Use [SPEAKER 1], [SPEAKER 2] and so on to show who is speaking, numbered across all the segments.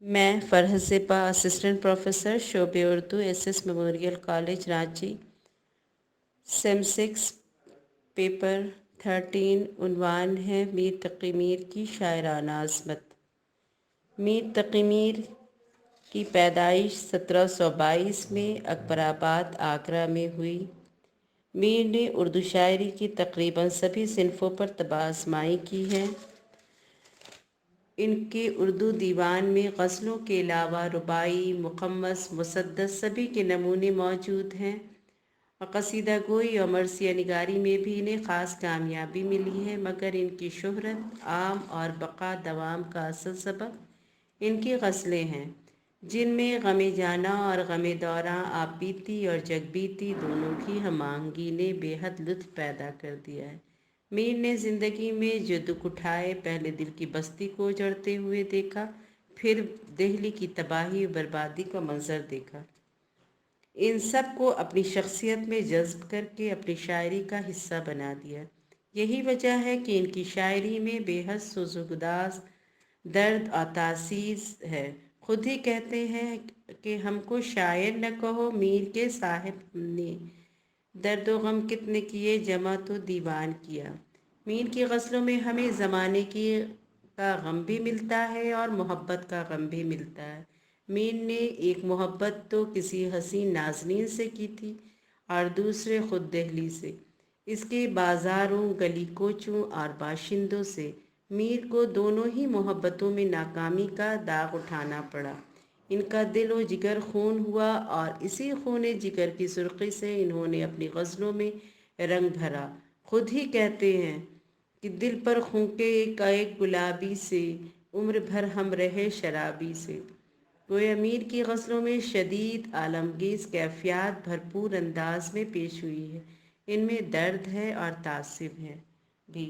[SPEAKER 1] میں فرحت زیبا assistant professor شعبہ Urdu S memorial college Ranchi same 6 paper 13 عنوان ہے میر تقی میر کی شاعرانہ عظمت۔ میر تقی میر کی پیدائش 1722 میں اکبر آباد آگرہ میں ہوئی۔ میر نے اردو شاعری کی تقریباً سبھی صنفوں پر طبع آزمائی کی ہے۔ ان کے اردو دیوان میں غزلوں کے علاوہ رباعی، مقمص، مسدس سبھی کے نمونے موجود ہیں۔ قصیدہ گوئی اور مرثیہ نگاری میں بھی انہیں خاص کامیابی ملی ہے، مگر ان کی شہرت عام اور بقا دوام کا اصل سبب ان کی غزلیں ہیں، جن میں غم جانا اور غم دوراں، آپ بیتی اور جگ بیتی دونوں کی ہم آہنگی نے بے حد لطف پیدا کر دیا ہے۔ میر نے زندگی میں جو دکھ اٹھائے، پہلے دل کی بستی کو اجڑتے ہوئے دیکھا، پھر دہلی کی تباہی و بربادی کا منظر دیکھا۔ ان سب کو اپنی شخصیت میں جذب کر کے اپنی شاعری کا حصہ بنا دیا۔ یہی وجہ ہے کہ ان کی شاعری میں بے حد سوز و گداز، درد اور تاثیر ہے۔ خود ہی کہتے ہیں کہ ہم کو شاعر نہ کہو، میر کے صاحب ہم نے درد و غم کتنے کیے جمع تو دیوان کیا۔ میر کی غزلوں میں ہمیں زمانے کا غم بھی ملتا ہے اور محبت کا غم بھی ملتا ہے۔ میر نے ایک محبت تو کسی حسین نازنین سے کی تھی اور دوسرے خود دہلی سے، اس کے بازاروں، گلی کوچوں اور باشندوں سے۔ میر کو دونوں ہی محبتوں میں ناکامی کا داغ اٹھانا پڑا۔ ان کا دل و جگر خون ہوا اور اسی خون جگر کی سرخی سے انہوں نے اپنی غزلوں میں رنگ بھرا۔ خود ہی کہتے ہیں کہ دل پر خونکے ایک گلابی سے، عمر بھر ہم رہے شرابی سے۔ گویا میر کی غزلوں میں شدید عالمگیر کیفیات بھرپور انداز میں پیش ہوئی ہے۔ ان میں درد ہے اور تاثر ہے بھی۔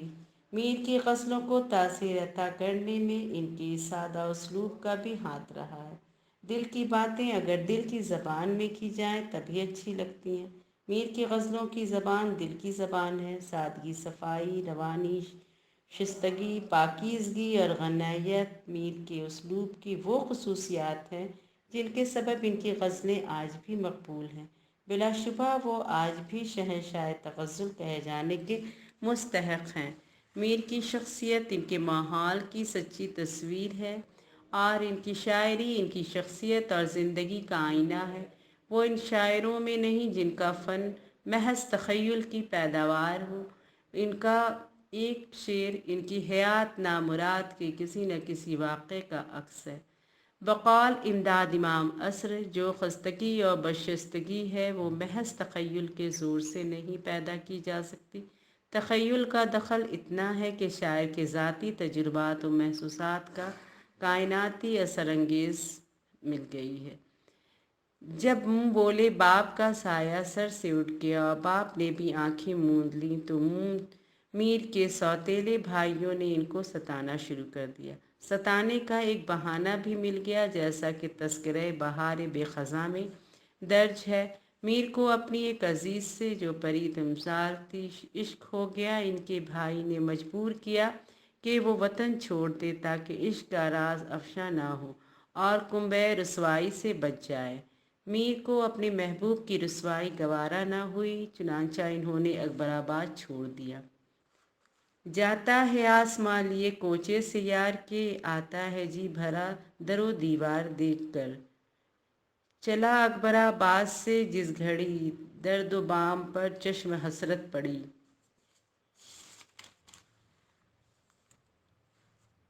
[SPEAKER 1] میر کی غزلوں کو تاثیر عطا کرنے میں ان کی سادہ اسلوب کا بھی ہاتھ رہا ہے۔ دل کی باتیں اگر دل کی زبان میں کی جائیں تبھی اچھی لگتی ہیں۔ میر کی غزلوں کی زبان دل کی زبان ہے۔ سادگی، صفائی، روانی، شائستگی، پاکیزگی اور غنیت میر کے اسلوب کی وہ خصوصیات ہیں جن کے سبب ان کی غزلیں آج بھی مقبول ہیں۔ بلا شبہ وہ آج بھی شہنشاہ تغزل کہے جانے کے مستحق ہیں۔ میر کی شخصیت ان کے ماحول کی سچی تصویر ہے اور ان کی شاعری ان کی شخصیت اور زندگی کا آئینہ ہے۔ وہ ان شاعروں میں نہیں جن کا فن محض تخیل کی پیداوار ہو۔ ان کا ایک شعر ان کی حیات نامراد کے کسی نہ کسی واقعے کا عکس ہے۔ بقول امداد امام عصر، جو خستگی اور برشستگی ہے وہ محض تخیل کے زور سے نہیں پیدا کی جا سکتی۔ تخیل کا دخل اتنا ہے کہ شاعر کے ذاتی تجربات و محسوسات کا کائناتی اثر انگیز مل گئی ہے۔ جب منہ بولے باپ کا سایہ سر سے اٹھ گیا اور باپ نے بھی آنکھیں موند لیں تو میر کے سوتیلے بھائیوں نے ان کو ستانا شروع کر دیا۔ ستانے کا ایک بہانہ بھی مل گیا، جیسا کہ تذکرہ بہار بے خزاں میں درج ہے۔ میر کو اپنی ایک عزیز سے جو پری تمثال تھی عشق ہو گیا۔ ان کے بھائی نے مجبور کیا کہ وہ وطن چھوڑ دے تاکہ عشق کا راز افشاں نہ ہو اور کنبہ رسوائی سے بچ جائے۔ میر کو اپنے محبوب کی رسوائی گوارا نہ ہوئی، چنانچہ انہوں نے اکبر آباد چھوڑ دیا۔ جاتا ہے آسماں لیے کوچے سے یار کے، آتا ہے جی بھرا در و دیوار دیکھ کر۔ چلا اکبر آباد سے جس گھڑی، درد و بام پر چشم حسرت پڑی۔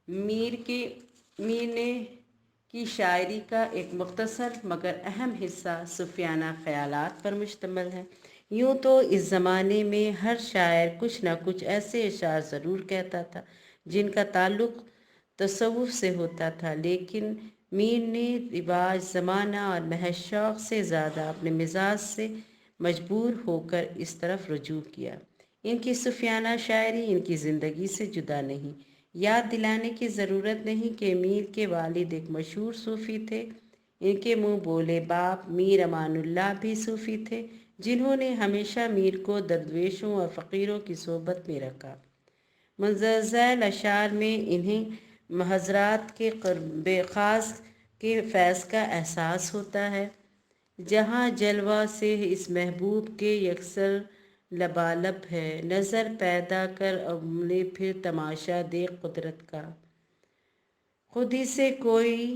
[SPEAKER 1] میر نے کی شاعری کا ایک مختصر مگر اہم حصہ صوفیانہ خیالات پر مشتمل ہے۔ یوں تو اس زمانے میں ہر شاعر کچھ نہ کچھ ایسے اشعار ضرور کہتا تھا جن کا تعلق تصوف سے ہوتا تھا، لیکن میر نے رواج، زمانہ اور محض شوق سے زیادہ اپنے مزاج سے مجبور ہو کر اس طرف رجوع کیا۔ ان کی صوفیانہ شاعری ان کی زندگی سے جدا نہیں۔ یاد دلانے کی ضرورت نہیں کہ میر کے والد ایک مشہور صوفی تھے۔ ان کے منہ بولے باپ میر امان اللہ بھی صوفی تھے، جنہوں نے ہمیشہ میر کو درویشوں اور فقیروں کی صحبت میں رکھا۔ مندرج ذیل اشعار میں انہیں حضرات کے قرب خاص کے فیض کا احساس ہوتا ہے، جہاں جلوہ سے اس محبوب کے یکسر لبالب ہے۔ نظر پیدا کر عملے پھر تماشا دیکھ قدرت کا، خودی سے کوئی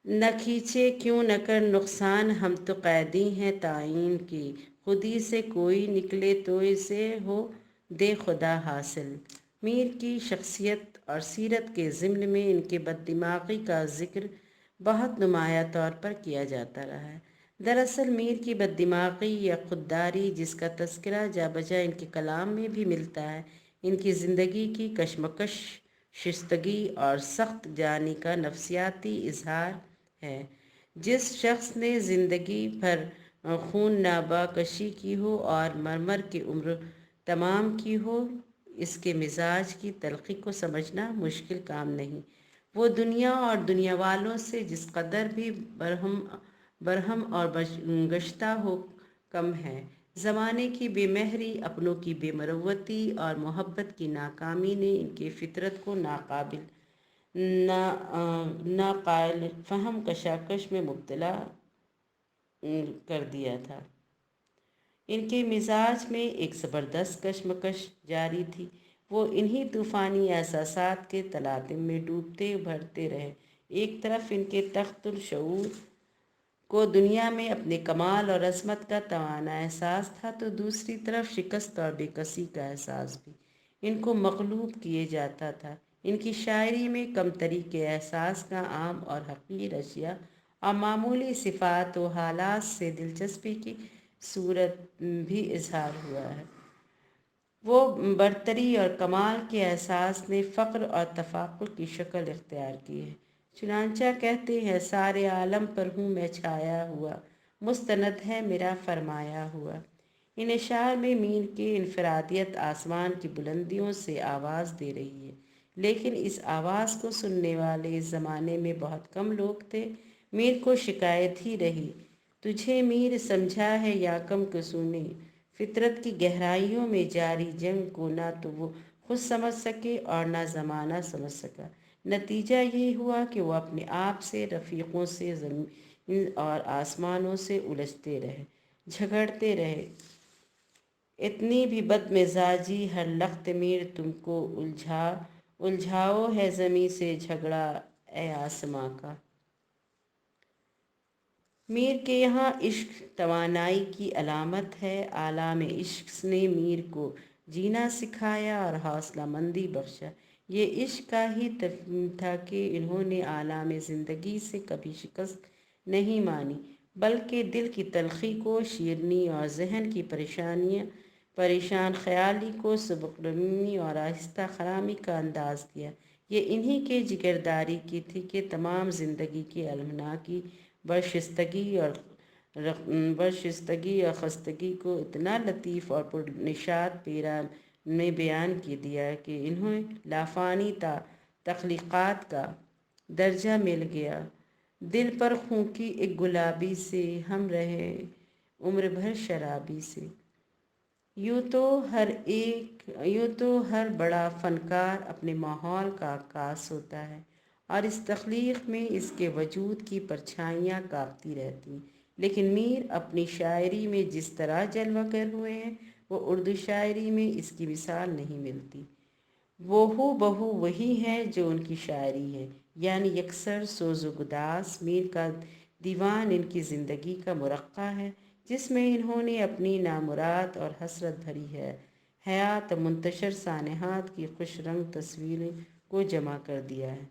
[SPEAKER 1] نہ کھینچے کیوں نہ کر نقصان، ہم تو قیدی ہیں تعین کی، خودی سے کوئی نکلے تو اسے ہو دے خدا حاصل۔ میر کی شخصیت اور سیرت کے ضمن میں ان کے بد دماغی کا ذکر بہت نمایاں طور پر کیا جاتا رہا ہے۔ دراصل میر کی بد دماغی یا خودداری، جس کا تذکرہ جا بجا ان کے کلام میں بھی ملتا ہے، ان کی زندگی کی کشمکش، شائستگی اور سخت جانی کا نفسیاتی اظہار ہے۔ جس شخص نے زندگی بھر خون نابہ کشی کی ہو اور مرمر کی عمر تمام کی ہو، اس کے مزاج کی تلخی کو سمجھنا مشکل کام نہیں۔ وہ دنیا اور دنیا والوں سے جس قدر بھی برہم اور گشتہ ہو کم ہے۔ زمانے کی بے مہری، اپنوں کی بے مروتی اور محبت کی ناکامی نے ان کی فطرت کو ناقابل فہم کشاکش میں مبتلا کر دیا تھا۔ ان کے مزاج میں ایک زبردست کشمکش جاری تھی۔ وہ انہی طوفانی احساسات کے تلاطم میں ڈوبتے ابھرتے رہے۔ ایک طرف ان کے تخت الشعور کو دنیا میں اپنے کمال اور عظمت کا توانا احساس تھا، تو دوسری طرف شکست اور بے کسی کا احساس بھی ان کو مغلوب کیے جاتا تھا۔ ان کی شاعری میں کمتری کے احساس کا عام اور حقیر اشیاء اور معمولی صفات و حالات سے دلچسپی کی صورت بھی اظہار ہوا ہے۔ وہ برتری اور کمال کے احساس نے فقر اور تفاخر کی شکل اختیار کی ہے۔ چنانچہ کہتے ہیں، سارے عالم پر ہوں میں چھایا ہوا، مستند ہے میرا فرمایا ہوا۔ ان اشعار میں میر کی انفرادیت آسمان کی بلندیوں سے آواز دے رہی ہے، لیکن اس آواز کو سننے والے اس زمانے میں بہت کم لوگ تھے۔ میر کو شکایت ہی رہی، تجھے میر سمجھا ہے یا کم کسونے، فطرت کی گہرائیوں میں جاری جنگ کو نہ تو وہ خود سمجھ سکے اور نہ زمانہ سمجھ سکا۔ نتیجہ یہ ہوا کہ وہ اپنے آپ سے، رفیقوں سے، زمین اور آسمانوں سے الجھتے رہے، جھگڑتے رہے۔ اتنی بھی بد مزاجی ہر لخت میر تم کو الجھاؤ ہے زمیں سے جھگڑا اے آسماں کا۔ میر کے یہاں عشق توانائی کی علامت ہے۔ عالم عشق نے میر کو جینا سکھایا اور حوصلہ مندی بخشا۔ یہ عشق کا ہی تھا کہ انہوں نے عالم زندگی سے کبھی شکست نہیں مانی، بلکہ دل کی تلخی کو شیرینی اور ذہن کی پریشان خیالی کو سبک روی اور آہستہ خرامی کا انداز دیا۔ یہ انہی کے جگرداری کی تھی کہ تمام زندگی کی المناکی برشستگی اور خستگی کو اتنا لطیف اور پرنشاط پیرا میں بیان کی دیا کہ انہیں لافانی تخلیقات کا درجہ مل گیا۔ دل پر پھونکی ایک گلابی سے، ہم رہے عمر بھر شرابی سے۔ یوں تو ہر بڑا فنکار اپنے ماحول کا عکاس ہوتا ہے اور اس تخلیق میں اس کے وجود کی پرچھائیاں کاپتی رہتی ہیں، لیکن میر اپنی شاعری میں جس طرح جلوہ گر ہوئے ہیں، وہ اردو شاعری میں اس کی مثال نہیں ملتی۔ وہ ہو بہو وہی ہے جو ان کی شاعری ہے، یعنی یکسر سوز و گداز۔ میر کا دیوان ان کی زندگی کا مرقع ہے، جس میں انہوں نے اپنی نامراد اور حسرت بھری حیات اور منتشر سانحات کی خوش رنگ تصویروں کو جمع کر دیا ہے۔